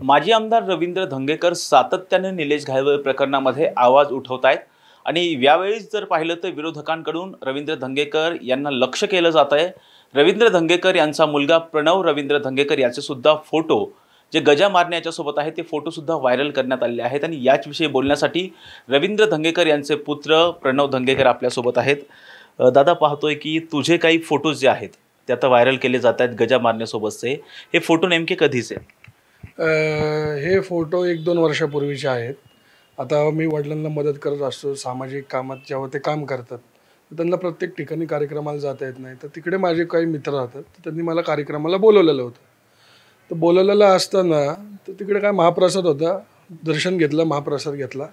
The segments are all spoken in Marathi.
माजी आमदार रवींद्र धंगेकर सातत्याने निलेश घायवळ प्रकरणामध्ये आवाज उठवत आहेत आणि यावेळेस जर पाहिलं तर विरोधकांकडून रवींद्र धंगेकर यांना लक्ष केलं जात आहे। रवींद्र धंगेकर यांचा मुलगा प्रणव रवींद्र धंगेकर याचे सुद्धा फोटो जे गजा मारण्याच्या सोबत आहे ते फोटो सुद्धा व्हायरल करण्यात आले आहेत आणि याच विषयी बोलण्यासाठी रवींद्र धंगेकर यांचे पुत्र प्रणव धंगेकर आपल्या सोबत आहेत। दादा, पाहतोय की तुझे काही फोटोज जे आहेत ते आता व्हायरल केले जात आहेत गजा मारण्यासोबतचे, हे फोटो नेमके कधीचे? हे फोटो 1-2 वर्षापूर्वीचे आहेत। आता मी वडिलांना मदत करत असतो सामाजिक कामात, जेव्हा ते काम करतात त्यांना प्रत्येक ठिकाणी कार्यक्रमाला जाता येत नाही, तर तिकडे माझे काही मित्र राहतात, तर त्यांनी मला कार्यक्रमाला बोलवलेलं होतं। तर बोलवलेलं असताना तर तिकडे काय महाप्रसाद होता, दर्शन घेतलं, महाप्रसाद घेतला।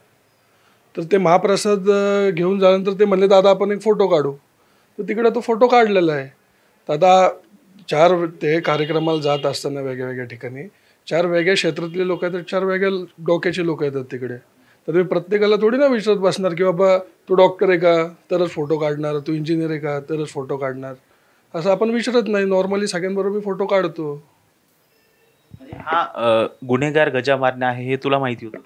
तर ते महाप्रसाद घेऊन झाल्यानंतर ते म्हणले, दादा आपण एक फोटो काढू। तर तिकडे तो फोटो काढलेला आहे। तर आता 4 ते कार्यक्रमाला जात असताना वेगवेगळ्या ठिकाणी 4 वेगळ्या क्षेत्रातले लोक आहेत, 4 वेगळ्या डोक्याचे लोक येतात तिकडे। तर मी प्रत्येकाला थोडी ना विचारत बसणार की बाबा तू डॉक्टर आहे का तरच फोटो काढणार, तू इंजिनियर आहे का तरच फोटो काढणार, असं आपण विचारत नाही। नॉर्मली सगळ्यांबरोबर मी फोटो काढतो। हा गुन्हेगार गजा मारणे आहे हे तुला माहिती होतं?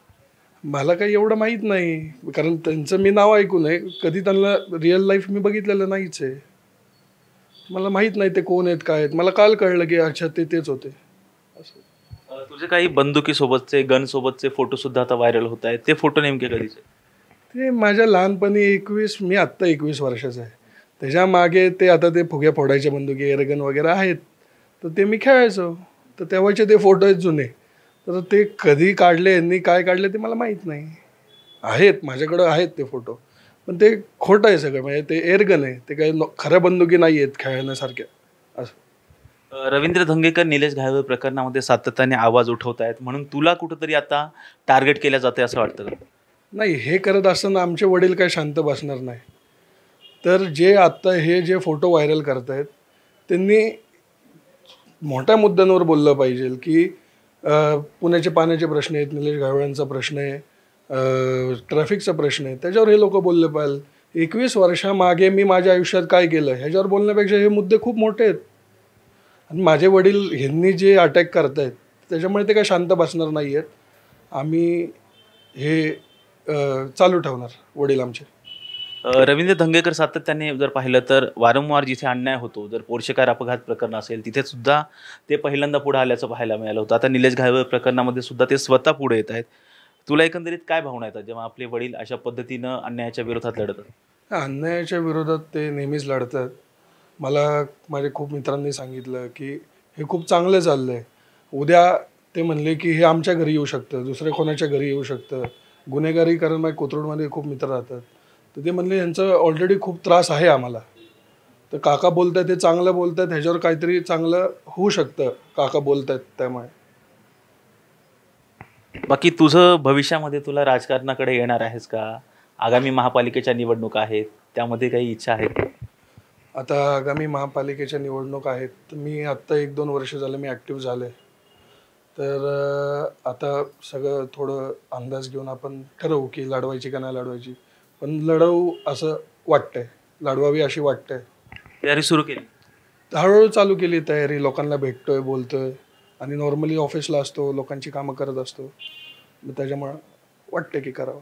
मला काही एवढं माहीत नाही, कारण त्यांचं मी नाव ऐकून आहे, कधी त्यांना रिअल लाईफ मी बघितलेलं नाहीच आहे। मला माहीत नाही ते कोण आहेत काय आहेत। मला काल कळलं की अच्छा तेच होते असं। तुझे काही बंदुकीसोबतचे गन सोबतचे फोटो सुद्धा आता व्हायरल होत आहेत, ते फोटो नेमके कधीचे? ते माझ्या लहानपणी मी आत्ता 21 वर्षाचा आहे, त्याच्या मागे ते आता ते फुग्या फोडायच्या बंदुकी एअरगन वगैरे आहेत, तर ते मी खेळायचो। तर तेव्हाचे ते फोटो आहेत जुने, तर ते कधी काढले यांनी काय काढले ते मला माहीत नाही। आहेत माझ्याकडं आहेत ते फोटो, पण ते खोटं आहे सगळं, म्हणजे ते एअरगन आहे, ते काही खऱ्या बंदुकी नाही आहेत खेळण्यासारख्या असं। रवींद्र धंगेकर निलेश घायवळ प्रकरणामध्ये सातत्याने आवाज उठवत आहेत, म्हणून तुला कुठंतरी आता टार्गेट केल्या जाते असं वाटतं का? नाही, हे करत असताना आमचे वडील काय शांत बसणार नाही। तर जे आत्ता हे जे फोटो व्हायरल करत आहेत त्यांनी मोठ्या मुद्द्यांवर बोललं पाहिजे की पुण्याचे पाण्याचे प्रश्न आहेत, निलेश घायवळांचा प्रश्न आहे, ट्रॅफिकचा प्रश्न आहे, त्याच्यावर हे लोक बोलले पाहिजे। 21 वर्षामागे मी माझ्या आयुष्यात काय केलं ह्याच्यावर बोलण्यापेक्षा हे मुद्दे खूप मोठे आहेत। आणि माझे वडील ह्यांनी जे अटॅक करत आहेत त्याच्यामुळे ते काय शांत बसणार नाही आहेत। आम्ही हे चालू ठेवणार वडील आमचे। रवींद्र धंगेकर सातत्याने जर पाहिलं तर वारंवार जिथे अन्याय होतो, जर पोर्शे कार अपघात प्रकरण असेल तिथे सुद्धा ते पहिल्यांदा पुढे आल्याचं पाहायला मिळालं होतं। आता निलेश घायवळ प्रकरणामध्ये सुद्धा ते स्वतः पुढे येत आहेत। तुला एकंदरीत काय भावना येतात जेव्हा आपले वडील अशा पद्धतीनं अन्यायाच्या विरोधात लढतात? अन्यायाच्या विरोधात ते नेहमीच लढतात। मला माझ्या खूप मित्रांनी सांगितलं की हे खूप चांगलं चाललं आहे, उद्या ते म्हणले की हे आमच्या घरी येऊ शकतं, दुसऱ्या कोणाच्या घरी येऊ शकतं, गुन्हेगारी, कारण माझ्या कोथरूडमध्ये खूप मित्र राहतात, तर ते म्हणले यांचं ऑलरेडी खूप त्रास आहे आम्हाला, तर काका बोलत आहेत ते चांगलं बोलत आहेत, ह्याच्यावर काहीतरी चांगलं होऊ शकतं काका बोलत आहेत त्यामुळे। बाकी तुझं भविष्यामध्ये तुला राजकारणाकडे येणार आहेस का? आगामी महापालिकेच्या निवडणुका आहेत, त्यामध्ये काही इच्छा आहेत? आता आगामी महापालिकेच्या निवडणूक आहेत, तर मी आत्ता 1-2 वर्ष झालं मी ॲक्टिव्ह झालो आहे, तर आता सगळं थोडं अंदाज घेऊन आपण ठरवू की लढवायची का नाही लढवायची, पण लढवू असं वाटतंय, लढवावी अशी वाटतंय। तयारी सुरू केली? हळूहळू चालू केली तयारी, लोकांना भेटतोय, बोलतोय, आणि नॉर्मली ऑफिसला असतो, लोकांची कामं करत असतो, मग त्याच्यामुळं वाटतं की करावं।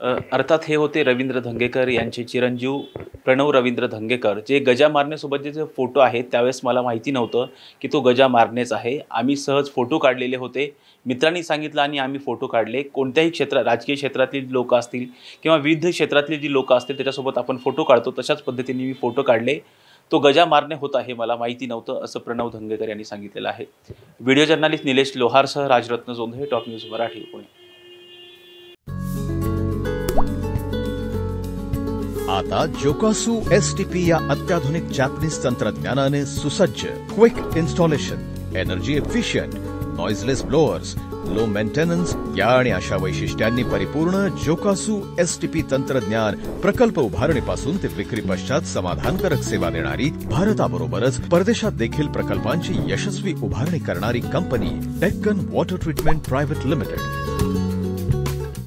अर्थात हे होते रवींद्र धंगेकर यांचे चिरंजीव प्रणव रवींद्र धंगेकर, जे गजा मारण्यासोबतचे जे फोटो आहेत त्यावेळेस मला माहिती नव्हतं की तो गजा मारनेच आहे। आम्ही सहज फोटो काढलेले होते, मित्रांनी सांगितलं आणि आम्ही फोटो काढले। कोणत्याही क्षेत्रात, राजकीय क्षेत्रातली लोक असतील किंवा विविध क्षेत्रातली जी लोक असतील त्याच्यासोबत आपण फोटो काढतो, तशाच पद्धतीने मी फोटो काढले। तो गजा मारणे होता हे मला माहिती नव्हतं असं प्रणव धंगेकर यांनी सांगितलेलं आहे। व्हिडिओ जर्नलिस्ट निलेश लोहारसह राजरत्न जोंधळे, टॉप न्यूज मराठी, पुणे। आता जोकासू एसटीपी या अत्याधुनिक जॅपनीज तंत्रज्ञानाने सुसज्ज, quick installation, energy efficient, noiseless blowers, low maintenance या आणि अशा वैशिष्ट्यांनी परिपूर्ण जोकासू एसटीपी तंत्रज्ञान प्रकल्प उभारणीपासून ते विक्री पश्चात समाधानकारक सेवा देणारी, भारताबरोबरच परदेशात देखील प्रकल्पांची यशस्वी उभारणी करणारी company Deccan water treatment private limited.